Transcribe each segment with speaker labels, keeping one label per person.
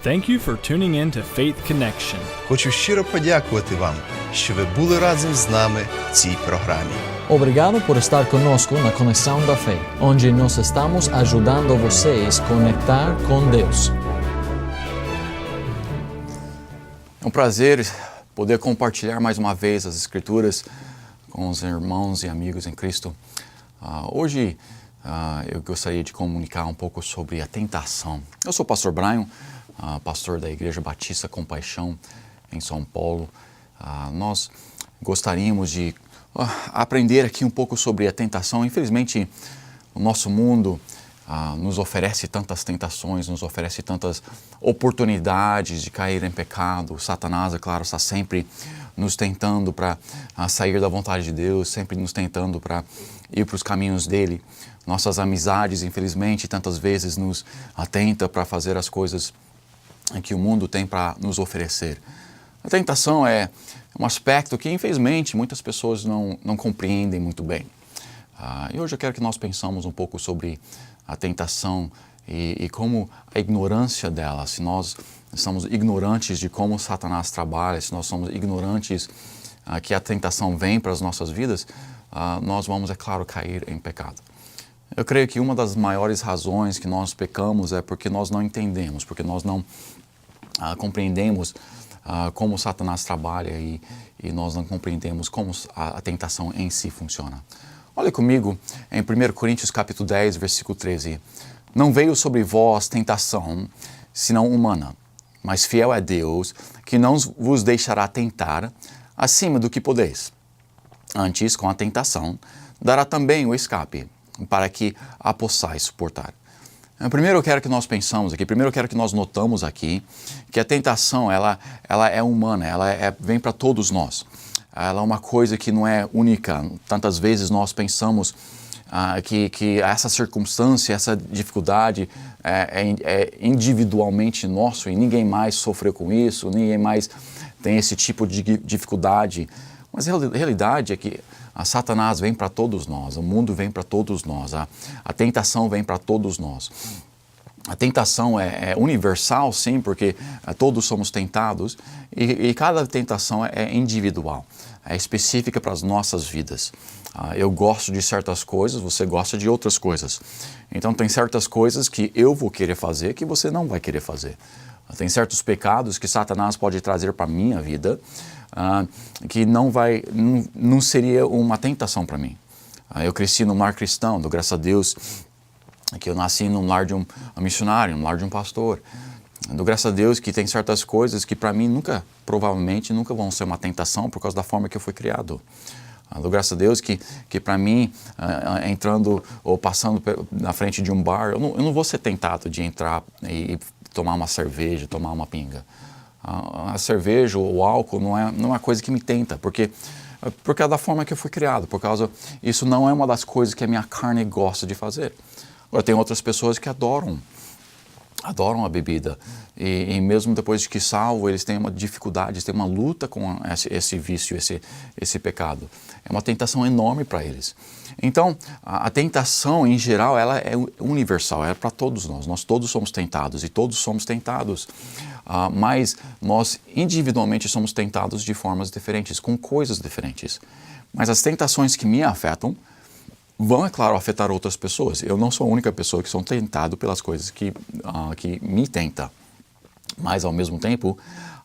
Speaker 1: Thank you for tuning in to Faith Connection.
Speaker 2: Хочу щиро подякувати вам, що ви були разом з нами в цій програмі.
Speaker 3: Obrigado por estar conosco na Conexão da Fé, onde nós estamos ajudando vocês a conectar com Deus.
Speaker 4: É um prazer poder compartilhar mais uma vez as Escrituras com os irmãos e amigos em Cristo. Hoje eu gostaria de comunicar um pouco sobre a tentação. Eu sou o pastor Brian, pastor da Igreja Batista Compaixão em São Paulo. Nós gostaríamos de aprender aqui um pouco sobre a tentação. Infelizmente, o nosso mundo nos oferece tantas tentações, nos oferece tantas oportunidades de cair em pecado. Satanás, é claro, está sempre nos tentando para sair da vontade de Deus, sempre nos tentando para ir para os caminhos dele. Nossas amizades, infelizmente, tantas vezes nos atenta para fazer as coisas que o mundo tem para nos oferecer. A tentação é um aspecto que, infelizmente, muitas pessoas não compreendem muito bem. E hoje eu quero que nós pensamos um pouco sobre a tentação e como a ignorância dela, se nós somos ignorantes de como Satanás trabalha, se nós somos ignorantes que a tentação vem para as nossas vidas, nós vamos, é claro, cair em pecado. Eu creio que uma das maiores razões que nós pecamos é porque nós não entendemos, porque nós não compreendemos como Satanás trabalha e nós não compreendemos como a tentação em si funciona. Olha comigo em 1 Coríntios capítulo 10, versículo 13. Não veio sobre vós tentação, senão humana, mas fiel é Deus, que não vos deixará tentar acima do que podeis. Antes, com a tentação, dará também o escape, para que a possais suportar. Primeiro eu quero que nós pensamos aqui, primeiro eu quero que nós notamos aqui que a tentação, ela é humana, vem para todos nós. Ela é uma coisa que não é única. Tantas vezes nós pensamos que essa circunstância, essa dificuldade é individualmente nosso e ninguém mais sofreu com isso, ninguém mais tem esse tipo de dificuldade. Mas a realidade é que a Satanás vem para todos nós, o mundo vem para todos nós, a tentação vem para todos nós. A tentação é universal, sim, porque todos somos tentados e cada tentação é individual, é específica para as nossas vidas. Eu gosto de certas coisas, você gosta de outras coisas. Então tem certas coisas que eu vou querer fazer que você não vai querer fazer. Tem certos pecados que Satanás pode trazer para a minha vida que não seria uma tentação para mim. Eu cresci num lar cristão, dou graças a Deus que eu nasci num lar de um missionário, num lar de um pastor. Dou graças a Deus que tem certas coisas que para mim provavelmente nunca vão ser uma tentação por causa da forma que eu fui criado. Dou graças a Deus que para mim, entrando ou passando na frente de um bar, eu não vou ser tentado de entrar e tomar uma cerveja, tomar uma pinga. A cerveja ou o álcool não é uma coisa que me tenta, porque é da forma que eu fui criado, isso não é uma das coisas que a minha carne gosta de fazer. Agora, tem outras pessoas que adoram a bebida e mesmo depois de que salvo, eles têm uma dificuldade, têm uma luta com esse vício, esse pecado. É uma tentação enorme para eles. Então, a tentação em geral, ela é universal, é para todos nós todos somos tentados e todos somos tentados, mas nós individualmente somos tentados de formas diferentes, com coisas diferentes. Mas as tentações que me afetam vão, é claro, afetar outras pessoas. Eu não sou a única pessoa que sou tentado pelas coisas que me tenta. Mas, ao mesmo tempo,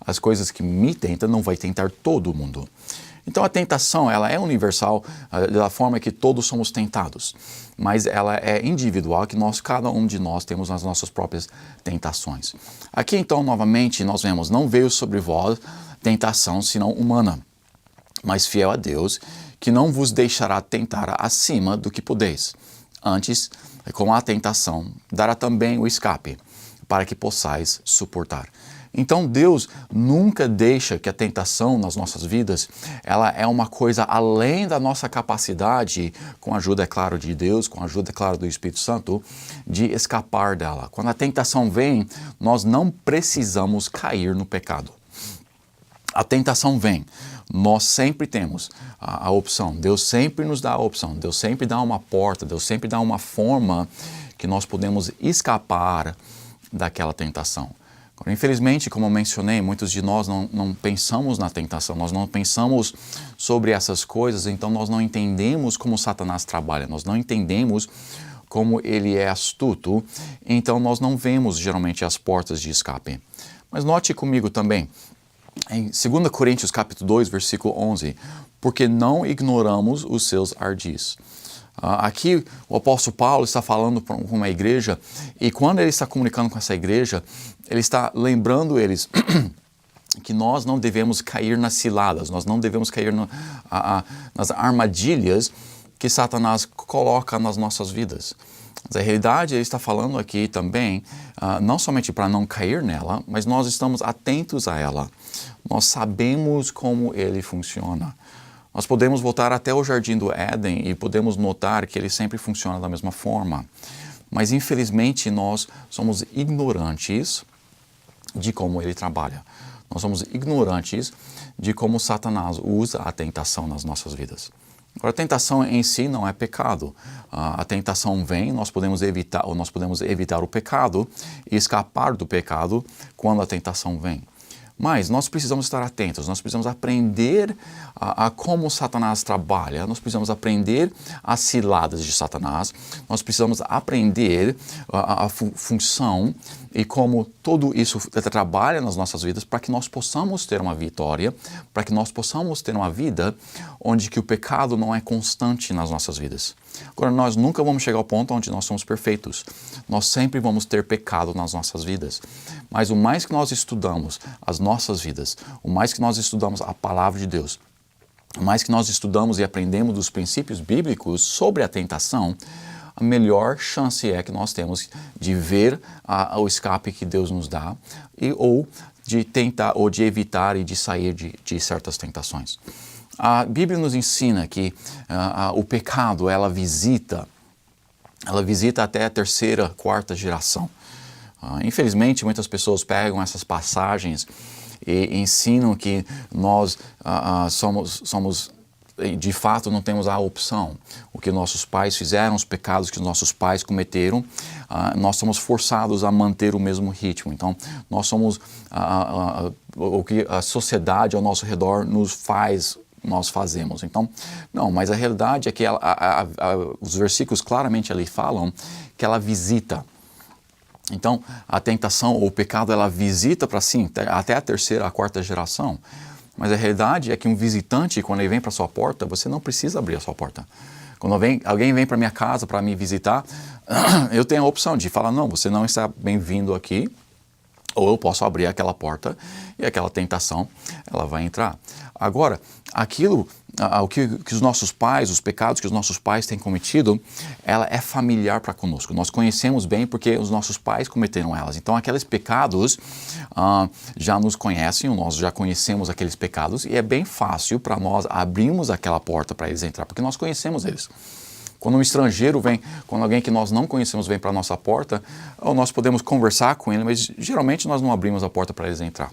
Speaker 4: as coisas que me tentam não vai tentar todo mundo. Então, a tentação, ela é universal da forma que todos somos tentados. Mas ela é individual, que cada um de nós temos as nossas próprias tentações. Aqui, então, novamente, nós vemos, não veio sobre vós tentação, senão humana, mas fiel a Deus, que não vos deixará tentar acima do que podeis. Antes, com a tentação, dará também o escape, para que possais suportar. Então, Deus nunca deixa que a tentação nas nossas vidas, ela é uma coisa além da nossa capacidade, com a ajuda, é claro, de Deus, com a ajuda, é claro, do Espírito Santo, de escapar dela. Quando a tentação vem, nós não precisamos cair no pecado. A tentação vem, nós sempre temos a opção, Deus sempre nos dá a opção, Deus sempre dá uma porta, Deus sempre dá uma forma que nós podemos escapar daquela tentação. Agora, infelizmente, como eu mencionei, muitos de nós não pensamos na tentação, nós não pensamos sobre essas coisas, então nós não entendemos como Satanás trabalha, nós não entendemos como ele é astuto, então nós não vemos geralmente as portas de escape. Mas note comigo também, em 2 Coríntios capítulo 2, versículo 11, porque não ignoramos os seus ardis. Aqui o apóstolo Paulo está falando com uma igreja e quando ele está comunicando com essa igreja, ele está lembrando eles que nós não devemos cair nas ciladas, nós não devemos cair nas armadilhas que Satanás coloca nas nossas vidas. Mas a realidade, ele está falando aqui também, não somente para não cair nela, mas nós estamos atentos a ela. Nós sabemos como ele funciona. Nós podemos voltar até o Jardim do Éden e podemos notar que ele sempre funciona da mesma forma. Mas, infelizmente, nós somos ignorantes de como ele trabalha. Nós somos ignorantes de como Satanás usa a tentação nas nossas vidas. Agora, a tentação em si não é pecado. A tentação vem, nós podemos evitar o pecado e escapar do pecado quando a tentação vem. Mas nós precisamos estar atentos, nós precisamos aprender a como Satanás trabalha, nós precisamos aprender as ciladas de Satanás, nós precisamos aprender a função e como tudo isso trabalha nas nossas vidas para que nós possamos ter uma vitória, para que nós possamos ter uma vida onde que o pecado não é constante nas nossas vidas. Agora, nós nunca vamos chegar ao ponto onde nós somos perfeitos. Nós sempre vamos ter pecado nas nossas vidas. Mas o mais que nós estudamos as nossas vidas, o mais que nós estudamos a palavra de Deus, o mais que nós estudamos e aprendemos dos princípios bíblicos sobre a tentação, a melhor chance é que nós temos de ver o escape que Deus nos dá ou de tentar ou de evitar e de sair de certas tentações. A Bíblia nos ensina que o pecado, ela visita até a terceira, quarta geração. Infelizmente, muitas pessoas pegam essas passagens e ensinam que nós somos de fato não temos a opção. O que nossos pais fizeram, os pecados que os nossos pais cometeram, nós somos forçados a manter o mesmo ritmo. Então, nós somos o que a sociedade ao nosso redor nos faz, nós fazemos. Então, não, mas a realidade é que os versículos claramente ali falam que ela visita. Então, a tentação ou o pecado, ela visita para sim, até a terceira, a quarta geração. Mas a realidade é que um visitante, quando ele vem para a sua porta, você não precisa abrir a sua porta. Quando alguém vem para minha casa para me visitar, eu tenho a opção de falar, não, você não está bem-vindo aqui, ou eu posso abrir aquela porta e aquela tentação, ela vai entrar. Agora, o que os nossos pais, os pecados que os nossos pais têm cometido, ela é familiar para conosco. Nós conhecemos bem porque os nossos pais cometeram elas. Então, aqueles pecados já nos conhecem, nós já conhecemos aqueles pecados e é bem fácil para nós abrirmos aquela porta para eles entrar, porque nós conhecemos eles. Quando um estrangeiro vem, quando alguém que nós não conhecemos vem para a nossa porta, nós podemos conversar com ele, mas geralmente nós não abrimos a porta para eles entrar.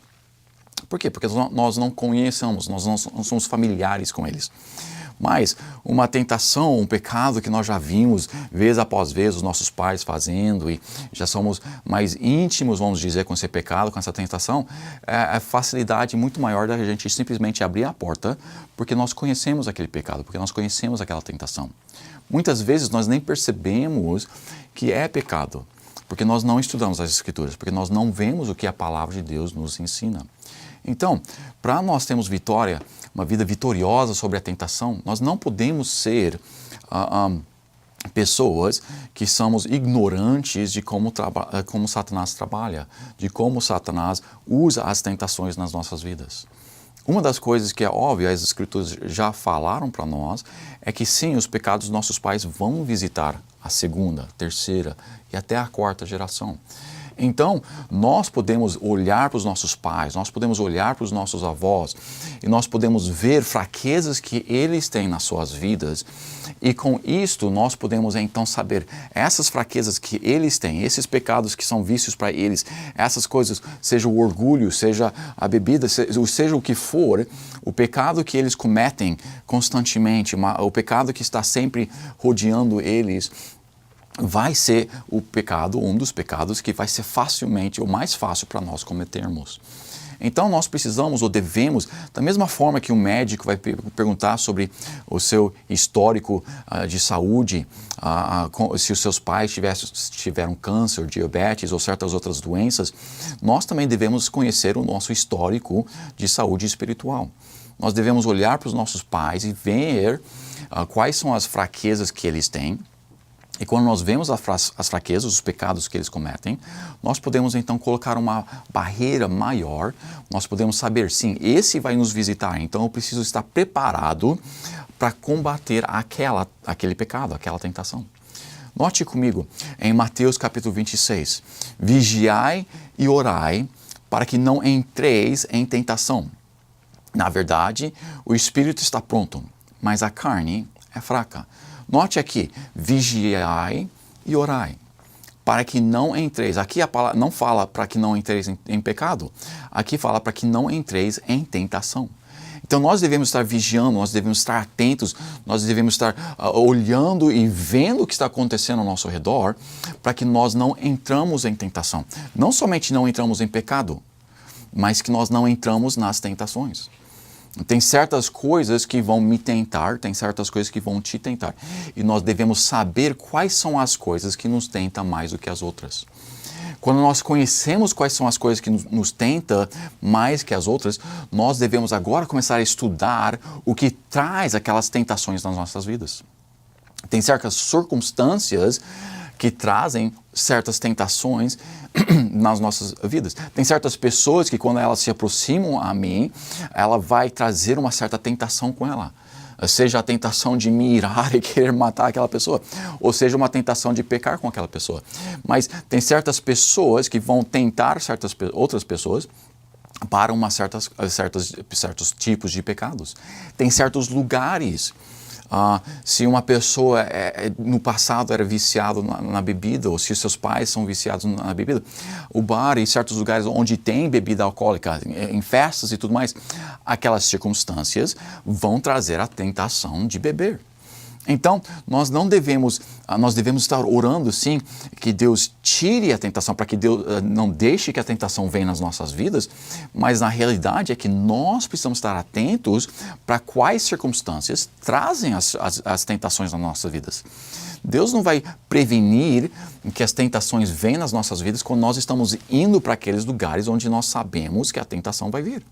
Speaker 4: Por quê? Porque nós não conhecemos, nós não somos familiares com eles. Mas uma tentação, um pecado que nós já vimos vez após vez os nossos pais fazendo e já somos mais íntimos, vamos dizer, com esse pecado, com essa tentação, é facilidade muito maior da gente simplesmente abrir a porta porque nós conhecemos aquele pecado, porque nós conhecemos aquela tentação. Muitas vezes nós nem percebemos que é pecado, porque nós não estudamos as Escrituras, porque nós não vemos o que a palavra de Deus nos ensina. Então, para nós termos vitória, uma vida vitoriosa sobre a tentação, nós não podemos ser pessoas que somos ignorantes de como Satanás trabalha, de como Satanás usa as tentações nas nossas vidas. Uma das coisas que é óbvia, as Escrituras já falaram para nós, é que sim, os pecados dos nossos pais vão visitar a segunda, terceira e até a quarta geração. Então, nós podemos olhar para os nossos pais, nós podemos olhar para os nossos avós e nós podemos ver fraquezas que eles têm nas suas vidas e com isto nós podemos então saber essas fraquezas que eles têm, esses pecados que são vícios para eles, essas coisas, seja o orgulho, seja a bebida, seja o que for, o pecado que eles cometem constantemente, o pecado que está sempre rodeando eles, vai ser o pecado, um dos pecados que vai ser facilmente, ou mais fácil para nós cometermos. Então nós precisamos ou devemos, da mesma forma que um médico vai perguntar sobre o seu histórico de saúde, se os seus pais tiveram câncer, diabetes ou certas outras doenças, nós também devemos conhecer o nosso histórico de saúde espiritual. Nós devemos olhar para os nossos pais e ver quais são as fraquezas que eles têm. E quando nós vemos as fraquezas, os pecados que eles cometem, nós podemos então colocar uma barreira maior, nós podemos saber, sim, esse vai nos visitar, então eu preciso estar preparado para combater aquele pecado, aquela tentação. Note comigo, em Mateus capítulo 26, vigiai e orai para que não entreis em tentação. Na verdade, o espírito está pronto, mas a carne é fraca. Note aqui, vigiai e orai, para que não entreis. Aqui a palavra não fala para que não entreis em pecado, aqui fala para que não entreis em tentação. Então nós devemos estar vigiando, nós devemos estar atentos, nós devemos estar olhando e vendo o que está acontecendo ao nosso redor, para que nós não entramos em tentação. Não somente não entramos em pecado, mas que nós não entramos nas tentações. Tem certas coisas que vão me tentar, tem certas coisas que vão te tentar. E nós devemos saber quais são as coisas que nos tentam mais do que as outras. Quando nós conhecemos quais são as coisas que nos tentam mais que as outras, nós devemos agora começar a estudar o que traz aquelas tentações nas nossas vidas. Tem certas circunstâncias que trazem certas tentações nas nossas vidas. Tem certas pessoas que quando elas se aproximam a mim, ela vai trazer uma certa tentação com ela. Seja a tentação de me irar e querer matar aquela pessoa, ou seja uma tentação de pecar com aquela pessoa. Mas tem certas pessoas que vão tentar outras pessoas para certos tipos de pecados. Tem certos lugares. Se uma pessoa no passado era viciado na bebida, ou se seus pais são viciados na bebida, o bar e certos lugares onde tem bebida alcoólica, em festas e tudo mais, aquelas circunstâncias vão trazer a tentação de beber. Então, nós devemos estar orando, sim, que Deus tire a tentação, para que Deus não deixe que a tentação venha nas nossas vidas, mas na realidade é que nós precisamos estar atentos para quais circunstâncias trazem as tentações nas nossas vidas. Deus não vai prevenir que as tentações venham nas nossas vidas quando nós estamos indo para aqueles lugares onde nós sabemos que a tentação vai vir.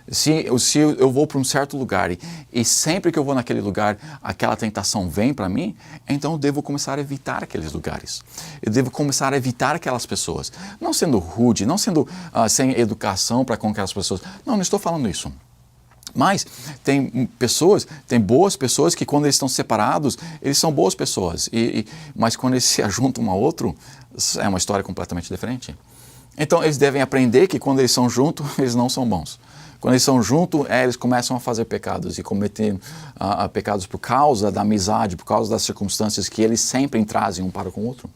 Speaker 4: Se eu vou para um certo lugar e sempre que eu vou naquele lugar aquela tentação vem para mim, então eu devo começar a evitar aqueles lugares. Eu devo começar a evitar aquelas pessoas. Não sendo rude, não sendo sem educação para com aquelas pessoas. Não estou falando isso. Mas tem boas pessoas que quando eles estão separados, eles são boas pessoas. Mas quando eles se ajuntam um ao outro, é uma história completamente diferente. Então eles devem aprender que quando eles são juntos, eles não são bons. Quando eles são juntos, eles começam a fazer pecados e cometer pecados por causa da amizade, por causa das circunstâncias que eles sempre trazem um para com o outro.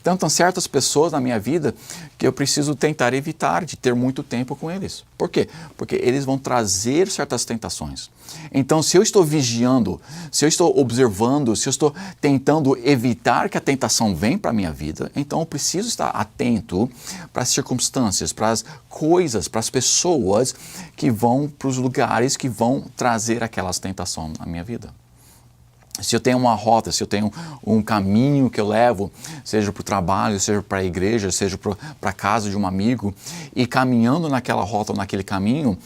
Speaker 4: Então, tem certas pessoas na minha vida que eu preciso tentar evitar de ter muito tempo com eles. Por quê? Porque eles vão trazer certas tentações. Então, se eu estou vigiando, se eu estou observando, se eu estou tentando evitar que a tentação venha para a minha vida, então eu preciso estar atento para as circunstâncias, para as coisas, para as pessoas que vão para os lugares que vão trazer aquelas tentações na minha vida. Se eu tenho uma rota, se eu tenho um caminho que eu levo, seja para o trabalho, seja para a igreja, seja para a casa de um amigo, e caminhando naquela rota ou naquele caminho,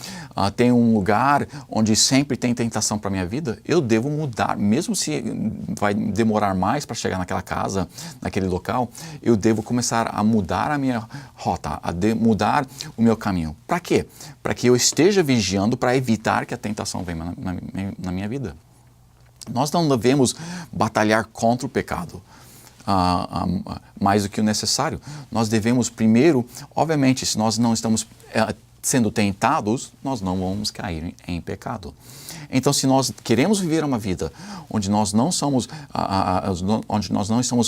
Speaker 4: tem um lugar onde sempre tem tentação para a minha vida, eu devo mudar, mesmo se vai demorar mais para chegar naquela casa, naquele local, eu devo começar a mudar a minha rota, mudar o meu caminho. Para quê? Para que eu esteja vigiando para evitar que a tentação venha na minha vida. Nós não devemos batalhar contra o pecado mais do que o necessário. Nós devemos primeiro, obviamente, se nós não estamos sendo tentados, nós não vamos cair em pecado. Então, se nós queremos viver uma vida onde nós não estamos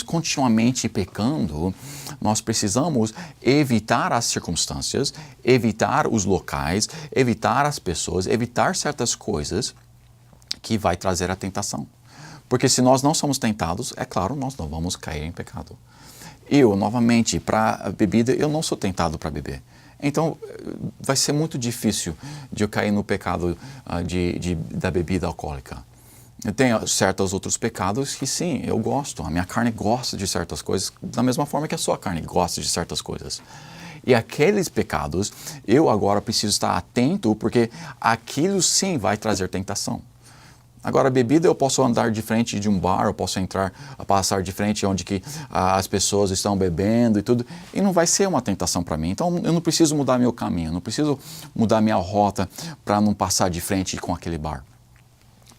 Speaker 4: continuamente pecando, nós precisamos evitar as circunstâncias, evitar os locais, evitar as pessoas, evitar certas coisas que vai trazer a tentação. Porque se nós não somos tentados, é claro, nós não vamos cair em pecado. Eu, novamente, para a bebida, eu não sou tentado para beber. Então, vai ser muito difícil de eu cair no pecado da bebida alcoólica. Eu tenho certos outros pecados que sim, eu gosto. A minha carne gosta de certas coisas, da mesma forma que a sua carne gosta de certas coisas. E aqueles pecados, eu agora preciso estar atento, porque aquilo sim vai trazer tentação. Agora, a bebida, eu posso andar de frente de um bar, eu posso passar de frente onde que as pessoas estão bebendo e tudo, e não vai ser uma tentação para mim. Então, eu não preciso mudar meu caminho, eu não preciso mudar minha rota para não passar de frente com aquele bar.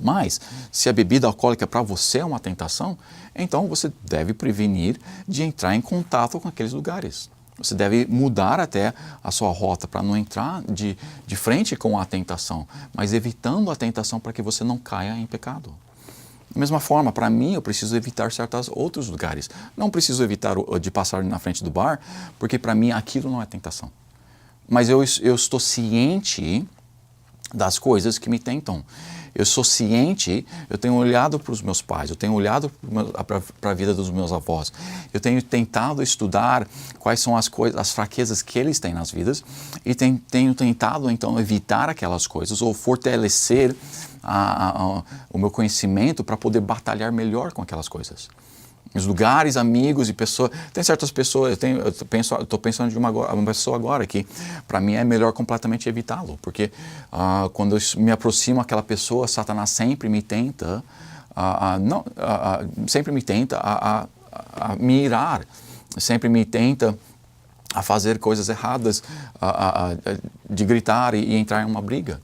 Speaker 4: Mas, se a bebida alcoólica para você é uma tentação, então você deve prevenir de entrar em contato com aqueles lugares. Você deve mudar até a sua rota para não entrar de frente com a tentação, mas evitando a tentação para que você não caia em pecado. Da mesma forma, para mim, eu preciso evitar certos outros lugares. Não preciso evitar de passar na frente do bar, porque para mim aquilo não é tentação. Mas eu estou ciente das coisas que me tentam. Eu sou ciente, eu tenho olhado para os meus pais, eu tenho olhado para a vida dos meus avós, eu tenho tentado estudar quais são as fraquezas que eles têm nas vidas e tenho tentado então evitar aquelas coisas ou fortalecer o meu conhecimento para poder batalhar melhor com aquelas coisas. Os lugares, amigos e pessoas. Tem certas pessoas, estou pensando de uma pessoa agora que para mim é melhor completamente evitá-lo, porque quando eu me aproximo daquela pessoa, Satanás sempre me tenta, a me irar, sempre me tenta a fazer coisas erradas, de gritar e entrar em uma briga.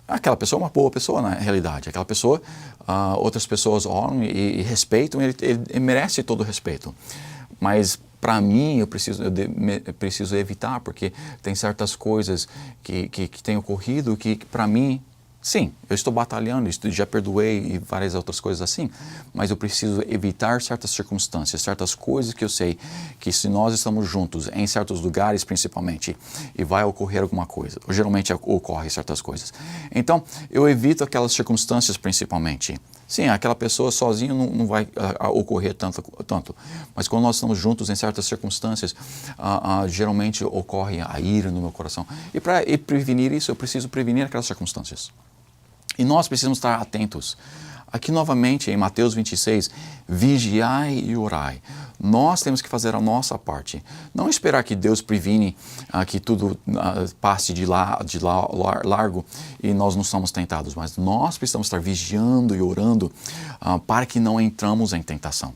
Speaker 4: Aquela pessoa é uma boa pessoa na realidade. Aquela pessoa, outras pessoas olham e respeitam, ele merece todo o respeito. Mas para mim eu preciso evitar, porque tem certas coisas que têm ocorrido que para mim, sim, eu estou batalhando, já perdoei e várias outras coisas assim, mas eu preciso evitar certas circunstâncias, certas coisas que eu sei que se nós estamos juntos, em certos lugares principalmente, e vai ocorrer alguma coisa, ou geralmente ocorre certas coisas. Então, eu evito aquelas circunstâncias principalmente. Sim, aquela pessoa sozinha não vai ocorrer tanto, mas quando nós estamos juntos em certas circunstâncias, geralmente ocorre a ira no meu coração. E para prevenir isso, eu preciso prevenir aquelas circunstâncias. E nós precisamos estar atentos. Aqui novamente em Mateus 26, vigiai e orai. Nós temos que fazer a nossa parte. Não esperar que Deus previne que tudo passe de largo e nós não somos tentados, mas nós precisamos estar vigiando e orando para que não entramos em tentação.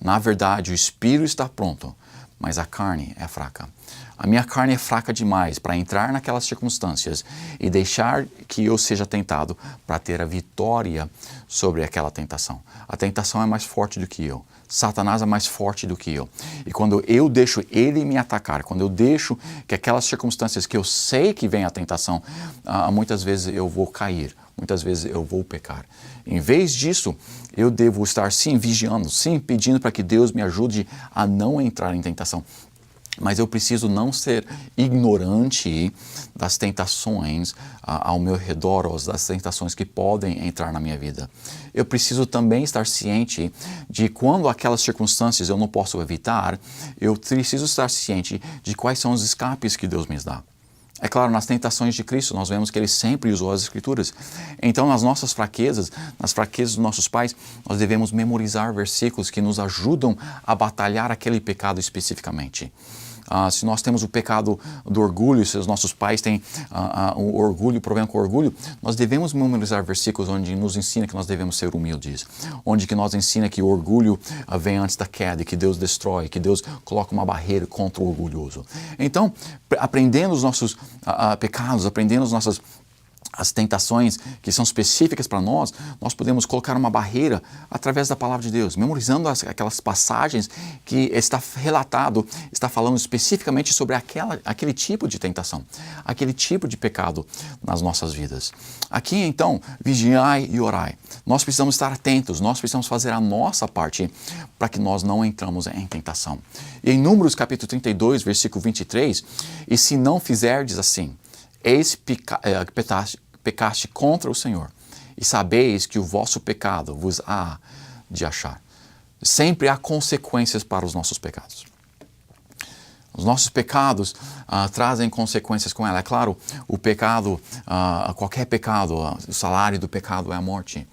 Speaker 4: Na verdade, o espírito está pronto, mas a carne é fraca. A minha carne é fraca demais para entrar naquelas circunstâncias e deixar que eu seja tentado para ter a vitória sobre aquela tentação. A tentação é mais forte do que eu. Satanás é mais forte do que eu. E quando eu deixo ele me atacar, quando eu deixo que aquelas circunstâncias que eu sei que vem a tentação, muitas vezes eu vou cair, muitas vezes eu vou pecar. Em vez disso, eu devo estar sim vigiando, sim pedindo para que Deus me ajude a não entrar em tentação. Mas eu preciso não ser ignorante das tentações ao meu redor, ou das tentações que podem entrar na minha vida. Eu preciso também estar ciente de quando aquelas circunstâncias eu não posso evitar, eu preciso estar ciente de quais são os escapes que Deus me dá. É claro, nas tentações de Cristo, nós vemos que Ele sempre usou as Escrituras. Então, nas nossas fraquezas, nas fraquezas dos nossos pais, nós devemos memorizar versículos que nos ajudam a batalhar aquele pecado especificamente. Se nós temos o pecado do orgulho, se os nossos pais têm o orgulho, problema com o orgulho, nós devemos memorizar versículos onde nos ensina que nós devemos ser humildes, onde que nos ensina que o orgulho vem antes da queda, que Deus destrói, que Deus coloca uma barreira contra o orgulhoso. Então, aprendendo os nossos pecados, aprendendo as tentações que são específicas para nós, nós podemos colocar uma barreira através da palavra de Deus, memorizando aquelas passagens que está relatado, está falando especificamente sobre aquele tipo de tentação, aquele tipo de pecado nas nossas vidas. Aqui então, vigiai e orai. Nós precisamos estar atentos, nós precisamos fazer a nossa parte para que nós não entramos em tentação. E em Números capítulo 32, versículo 23, e se não fizerdes assim, eis pecaste contra o Senhor, e sabeis que o vosso pecado vos há de achar. Sempre há consequências para os nossos pecados. Os nossos pecados trazem consequências com ela. É claro, o pecado, qualquer pecado, o salário do pecado é a morte.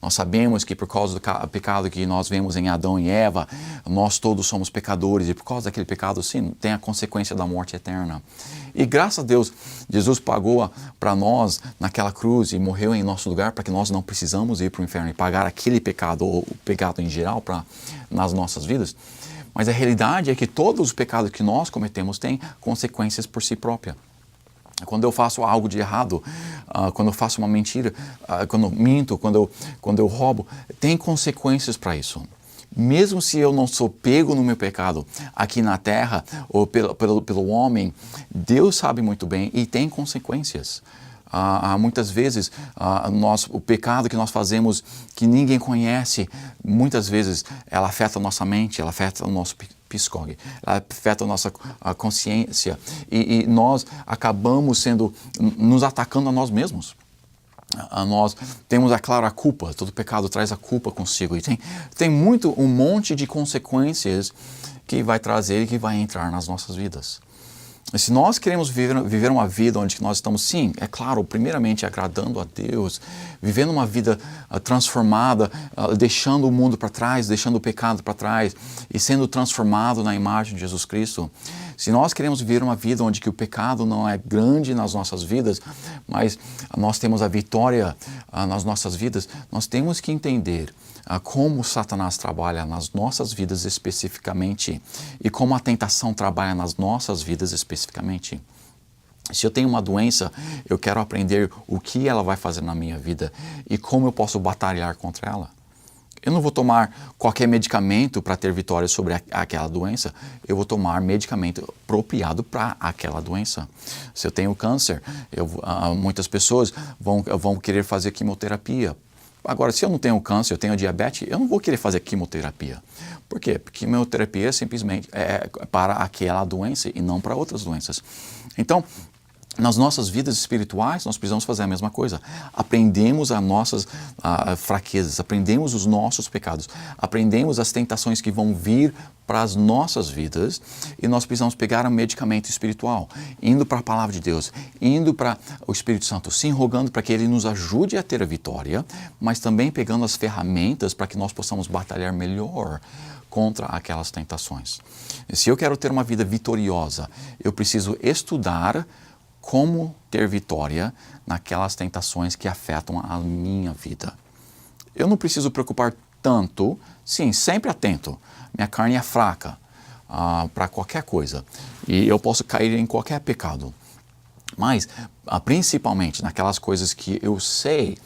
Speaker 4: Nós sabemos que por causa do pecado que nós vemos em Adão e Eva, nós todos somos pecadores e por causa daquele pecado, sim, tem a consequência da morte eterna. E graças a Deus, Jesus pagou para nós naquela cruz e morreu em nosso lugar para que nós não precisamos ir para o inferno e pagar aquele pecado ou o pecado em geral nas nossas vidas. Mas a realidade é que todos os pecados que nós cometemos têm consequências por si própria. Quando eu faço algo de errado, quando eu faço uma mentira, quando eu minto, quando eu roubo, tem consequências para isso. Mesmo se eu não sou pego no meu pecado aqui na terra ou pelo homem, Deus sabe muito bem e tem consequências. Muitas vezes o pecado que nós fazemos que ninguém conhece, muitas vezes ela afeta a nossa mente, ela afeta o nosso psicólogo, ela afeta a nossa consciência e nós acabamos nos atacando a nós mesmos. Nós temos, é claro, a culpa, todo pecado traz a culpa consigo e tem um monte de consequências que vai trazer e que vai entrar nas nossas vidas. Se nós queremos viver uma vida onde nós estamos, sim, é claro, primeiramente agradando a Deus, vivendo uma vida transformada, deixando o mundo para trás, deixando o pecado para trás e sendo transformado na imagem de Jesus Cristo. Se nós queremos viver uma vida onde que o pecado não é grande nas nossas vidas, mas nós temos a vitória nas nossas vidas, nós temos que entender como Satanás trabalha nas nossas vidas especificamente e como a tentação trabalha nas nossas vidas especificamente. Se eu tenho uma doença, eu quero aprender o que ela vai fazer na minha vida e como eu posso batalhar contra ela. Eu não vou tomar qualquer medicamento para ter vitória sobre aquela doença, eu vou tomar medicamento apropriado para aquela doença. Se eu tenho câncer, muitas pessoas vão querer fazer quimioterapia. Agora, se eu não tenho câncer, eu tenho diabetes, eu não vou querer fazer quimioterapia. Por quê? Porque quimioterapia simplesmente é para aquela doença e não para outras doenças. Então, nas nossas vidas espirituais, nós precisamos fazer a mesma coisa. Aprendemos as nossas fraquezas, aprendemos os nossos pecados, aprendemos as tentações que vão vir para as nossas vidas e nós precisamos pegar um medicamento espiritual, indo para a palavra de Deus, indo para o Espírito Santo, sim, rogando para que Ele nos ajude a ter a vitória, mas também pegando as ferramentas para que nós possamos batalhar melhor contra aquelas tentações. E se eu quero ter uma vida vitoriosa, eu preciso estudar como ter vitória naquelas tentações que afetam a minha vida. Eu não preciso preocupar tanto, sim, sempre atento. Minha carne é fraca para qualquer coisa e eu posso cair em qualquer pecado. Mas, principalmente naquelas coisas que eu sei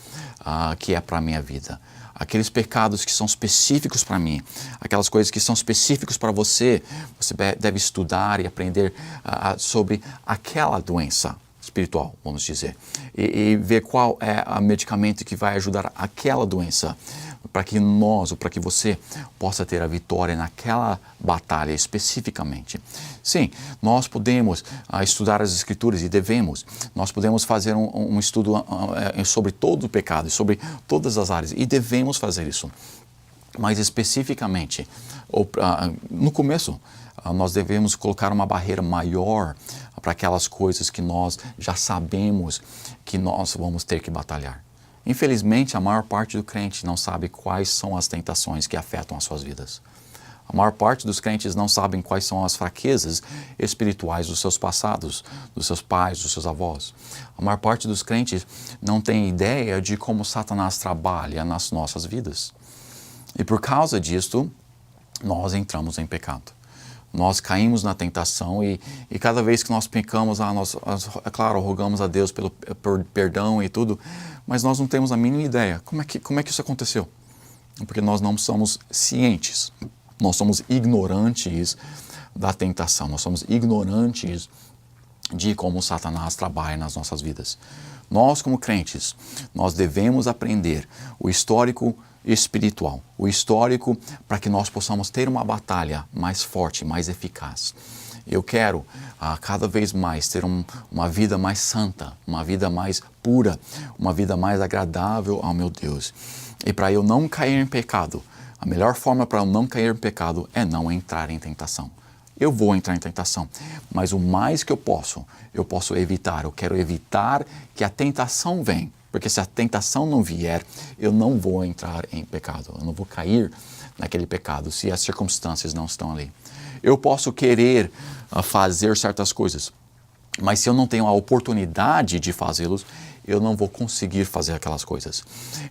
Speaker 4: que é para a minha vida. Aqueles pecados que são específicos para mim, aquelas coisas que são específicas para você, você deve estudar e aprender sobre aquela doença espiritual, vamos dizer, e ver qual é o medicamento que vai ajudar aquela doença, para que para que você possa ter a vitória naquela batalha especificamente. Sim, nós podemos estudar as Escrituras e devemos. Nós podemos fazer um estudo sobre todo o pecado, sobre todas as áreas e devemos fazer isso. Mas especificamente, no começo, nós devemos colocar uma barreira maior para aquelas coisas que nós já sabemos que nós vamos ter que batalhar. Infelizmente, a maior parte do crente não sabe quais são as tentações que afetam as suas vidas. A maior parte dos crentes não sabem quais são as fraquezas espirituais dos seus passados, dos seus pais, dos seus avós. A maior parte dos crentes não tem ideia de como Satanás trabalha nas nossas vidas. E por causa disto, nós entramos em pecado. Nós caímos na tentação e cada vez que nós pecamos, é claro, rogamos a Deus pelo perdão e tudo, mas nós não temos a mínima ideia. Como é que isso aconteceu? Porque nós não somos cientes, nós somos ignorantes da tentação, nós somos ignorantes de como Satanás trabalha nas nossas vidas. Nós, como crentes, nós devemos aprender o histórico espiritual, o histórico para que nós possamos ter uma batalha mais forte, mais eficaz. Eu quero a cada vez mais ter uma vida mais santa, uma vida mais pura, uma vida mais agradável ao meu Deus. E para eu não cair em pecado, a melhor forma para eu não cair em pecado é não entrar em tentação. Eu vou entrar em tentação, mas o mais que eu posso evitar. Eu quero evitar que a tentação venha, porque se a tentação não vier, eu não vou entrar em pecado, eu não vou cair naquele pecado se as circunstâncias não estão ali. Eu posso querer fazer certas coisas, mas se eu não tenho a oportunidade de fazê-los, eu não vou conseguir fazer aquelas coisas.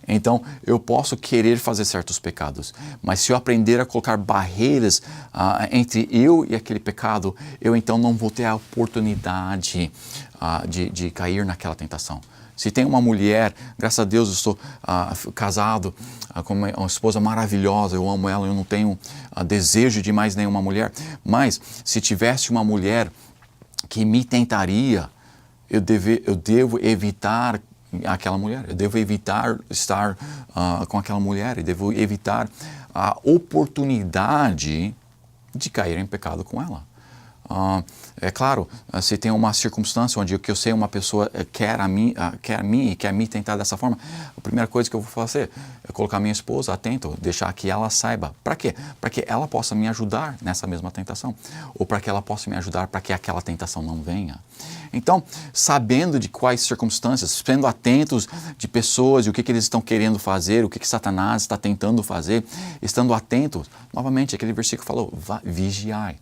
Speaker 4: Então, eu posso querer fazer certos pecados, mas se eu aprender a colocar barreiras entre eu e aquele pecado, eu então não vou ter a oportunidade de cair naquela tentação. Se tem uma mulher, graças a Deus eu estou casado com uma esposa maravilhosa, eu amo ela, eu não tenho desejo de mais nenhuma mulher, mas se tivesse uma mulher que me tentaria, eu devo evitar aquela mulher, eu devo evitar estar com aquela mulher, eu devo evitar a oportunidade de cair em pecado com ela. É claro, se tem uma circunstância onde eu sei uma pessoa quer me tentar dessa forma, a primeira coisa que eu vou fazer é colocar minha esposa atento, deixar que ela saiba. Para quê? Para que ela possa me ajudar nessa mesma tentação, ou para que ela possa me ajudar para que aquela tentação não venha. Então, sabendo de quais circunstâncias, sendo atentos de pessoas e o que eles estão querendo fazer, o que Satanás está tentando fazer, estando atentos, novamente, aquele versículo falou, vigiai.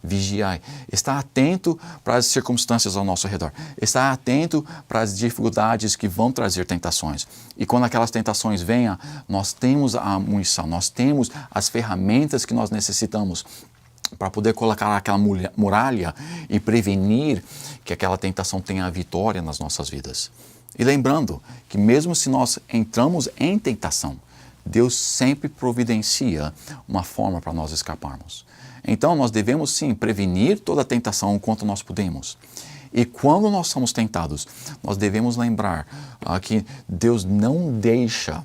Speaker 4: Vigiai. Está atento para as circunstâncias ao nosso redor. Está atento para as dificuldades que vão trazer tentações. E quando aquelas tentações venham, nós temos a munição, nós temos as ferramentas que nós necessitamos para poder colocar aquela muralha e prevenir que aquela tentação tenha a vitória nas nossas vidas. E lembrando que mesmo se nós entramos em tentação, Deus sempre providencia uma forma para nós escaparmos. Então, nós devemos sim prevenir toda a tentação enquanto nós podemos. E quando nós somos tentados, nós devemos lembrar que Deus não deixa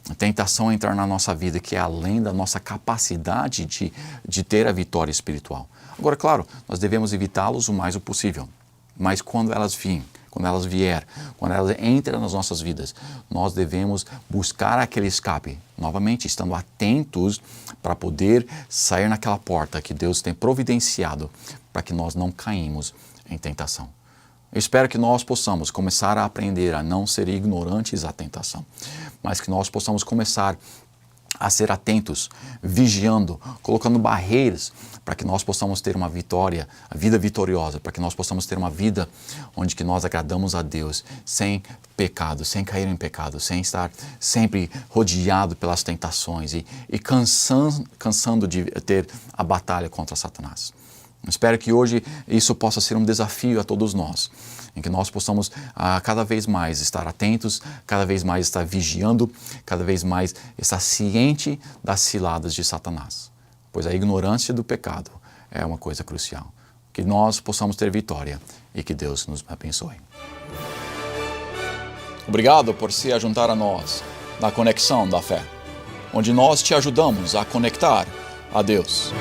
Speaker 4: a tentação entrar na nossa vida, que é além da nossa capacidade de ter a vitória espiritual. Agora, claro, nós devemos evitá-los o mais possível. Mas quando elas vier, quando elas entram nas nossas vidas, nós devemos buscar aquele escape, novamente, estando atentos para poder sair naquela porta que Deus tem providenciado para que nós não caímos em tentação. Eu espero que nós possamos começar a aprender a não ser ignorantes à tentação, mas que nós possamos começar a ser atentos, vigiando, colocando barreiras para que nós possamos ter uma vitória, a vida vitoriosa, para que nós possamos ter uma vida onde que nós agradamos a Deus sem pecado, sem cair em pecado, sem estar sempre rodeado pelas tentações e cansando de ter a batalha contra Satanás. Espero que hoje isso possa ser um desafio a todos nós, em que nós possamos cada vez mais estar atentos, cada vez mais estar vigiando, cada vez mais estar ciente das ciladas de Satanás. Pois a ignorância do pecado é uma coisa crucial. Que nós possamos ter vitória e que Deus nos abençoe. Obrigado por se ajuntar a nós na Conexão da Fé, onde nós te ajudamos a conectar a Deus.